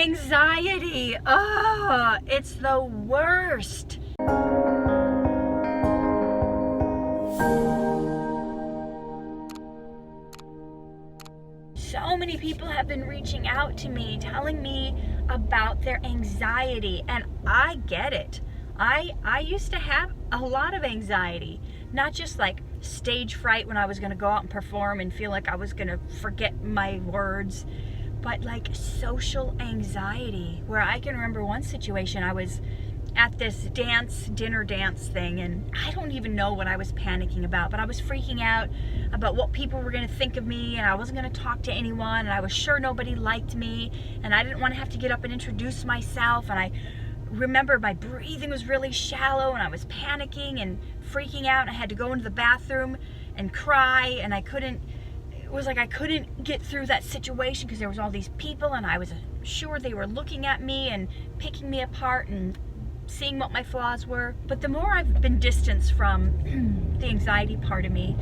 Anxiety. Oh, it's the worst. So many people have been reaching out to me, telling me about their anxiety, and I get it. I used to have a lot of anxiety, not just like stage fright when I was going to go out and perform and feel like I was going to forget my words, but like social anxiety, where I can remember one situation. I was at this dinner dance thing, and I don't even know what I was panicking about, but I was freaking out about what people were going to think of me, and I wasn't going to talk to anyone, and I was sure nobody liked me, and I didn't want to have to get up and introduce myself. And I remember my breathing was really shallow, and I was panicking and freaking out, and I had to go into the bathroom and cry, and it was like I couldn't get through that situation because there was all these people, and I was sure they were looking at me and picking me apart and seeing what my flaws were. But the more I've been distanced from the anxiety part of me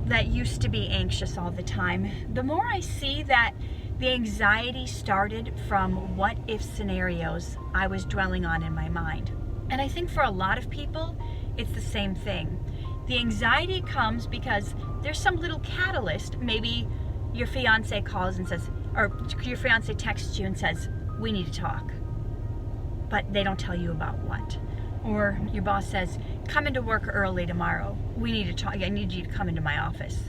that used to be anxious all the time, the more I see that the anxiety started from what if scenarios I was dwelling on in my mind. And I think for a lot of people, it's the same thing. The anxiety comes because there's some little catalyst. Maybe your fiance calls and says, or your fiance texts you and says, we need to talk. But they don't tell you about what. Or your boss says, come into work early tomorrow. We need to talk. I need you to come into my office.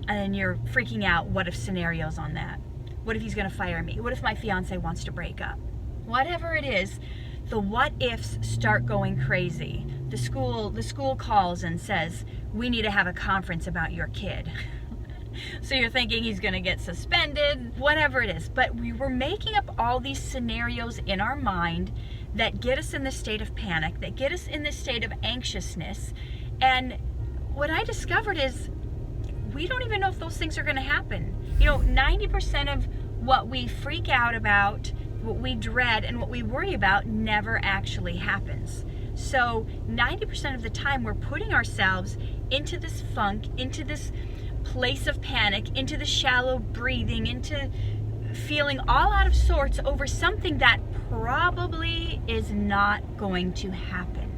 And then you're freaking out. What if scenarios on that? What if he's going to fire me? What if my fiance wants to break up? Whatever it is, the what ifs start going crazy. The school calls and says, we need to have a conference about your kid. So you're thinking he's going to get suspended, whatever it is. But we were making up all these scenarios in our mind that get us in this state of panic, that get us in this state of anxiousness. And what I discovered is we don't even know if those things are going to happen. 90% of what we freak out about, what we dread, and what we worry about never actually happens. So 90% of the time we're putting ourselves into this funk, into this place of panic, into the shallow breathing, into feeling all out of sorts over something that probably is not going to happen.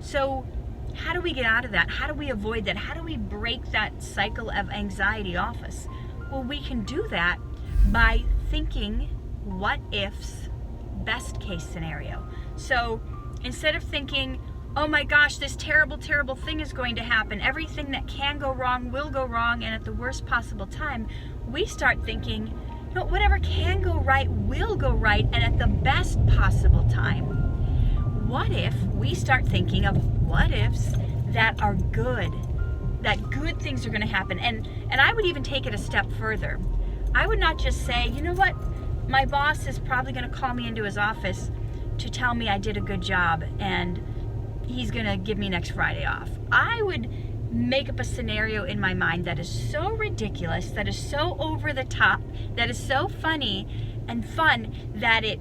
So how do we get out of that? How do we avoid that? How do we break that cycle of anxiety off us? Well, we can do that by thinking what ifs, best case scenario. So instead of thinking, oh my gosh, this terrible, terrible thing is going to happen, everything that can go wrong will go wrong, and at the worst possible time, we start thinking, whatever can go right will go right, and at the best possible time. What if we start thinking of what ifs that are good, that good things are going to happen? And I would even take it a step further. I would not just say, you know what, my boss is probably going to call me into his office to tell me I did a good job and he's going to give me next Friday off. I would make up a scenario in my mind that is so ridiculous, that is so over the top, that is so funny and fun, that it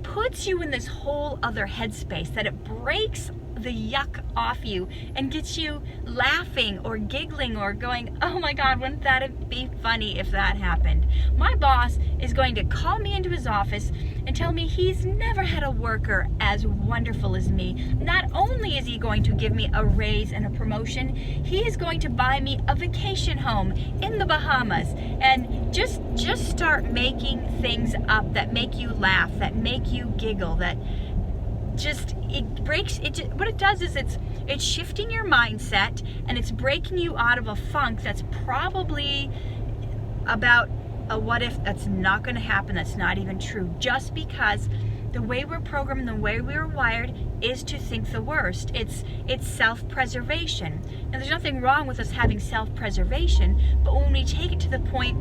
puts you in this whole other headspace, that it breaks the yuck off you and gets you laughing or giggling or going, oh my God, wouldn't that be funny if that happened? My boss is going to call me into his office and tell me he's never had a worker as wonderful as me. Not only is he going to give me a raise and a promotion, he is going to buy me a vacation home in the Bahamas. And just start making things up that make you laugh, that make you giggle, that what it does is it's shifting your mindset, and it's breaking you out of a funk that's probably about a what if that's not going to happen, that's not even true, just because the way we're programmed, the way we're wired is to think the worst. It's self-preservation. Now there's nothing wrong with us having self-preservation, but when we take it to the point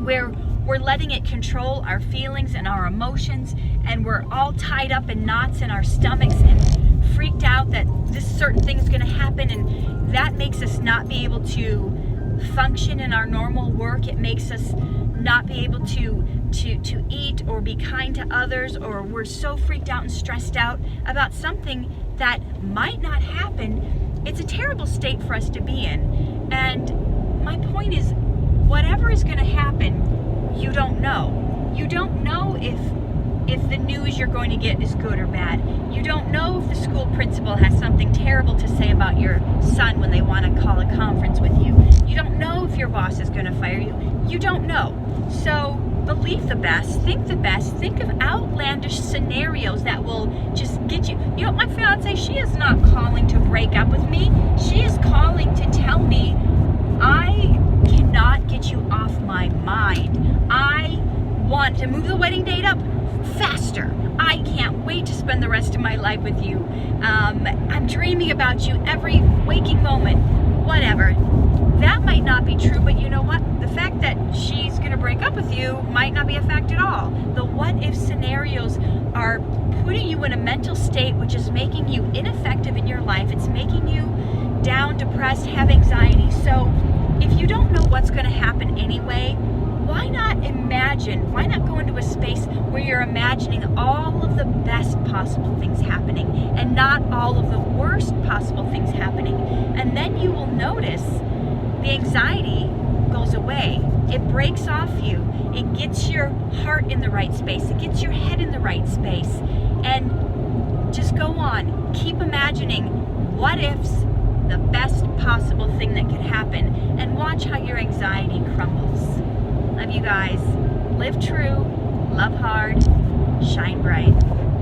where we're letting it control our feelings and our emotions, and we're all tied up in knots in our stomachs and freaked out that this certain thing is going to happen, and that makes us not be able to function in our normal work. It makes us not be able to eat or be kind to others, or we're so freaked out and stressed out about something that might not happen. It's a terrible state for us to be in. And my point is, whatever is going to happen, you don't know. You don't know if the news you're going to get is good or bad. You don't know if the school principal has something terrible to say about your son when they want to call a conference with you. You don't know if your boss is going to fire you. You don't know. So believe the best, think of outlandish scenarios that will just get you. You know, my fiance, she is not calling to break up with me. She is calling to tell me I cannot get you off my mind. I want to move the wedding date up faster. I can't wait to spend the rest of my life with you. I'm dreaming about you every waking moment. Whatever. That might not be true, but you know what? The fact that she's going to break up with you might not be a fact at all. The what if scenarios are putting you in a mental state which is making you ineffective in your life. It's making you down, depressed, have anxiety. So if you don't know what's going to happen anyway, why not imagine? Why not go into a space where you're imagining all of the best possible things happening and not all of the worst possible things happening? And then you will notice the anxiety goes away. It breaks off you. It gets your heart in the right space. It gets your head in the right space. And just go on. Keep imagining what ifs, the best possible thing that could happen, and watch how your anxiety crumbles. Love you guys. Live true, love hard, shine bright.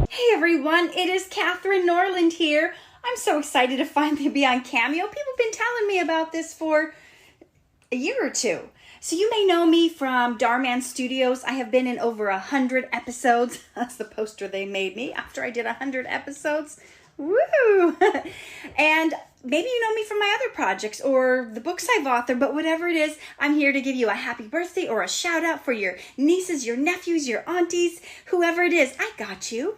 Hey everyone, it is Katherine Norland here. I'm so excited to finally be on Cameo. People have been telling me about this for a year or two. So you may know me from Darman Studios. I have been in over 100 episodes. That's the poster they made me after I did 100 episodes. Woo! And maybe you know me from my other projects or the books I've authored, but whatever it is, I'm here to give you a happy birthday or a shout out for your nieces, your nephews, your aunties, whoever it is. I got you.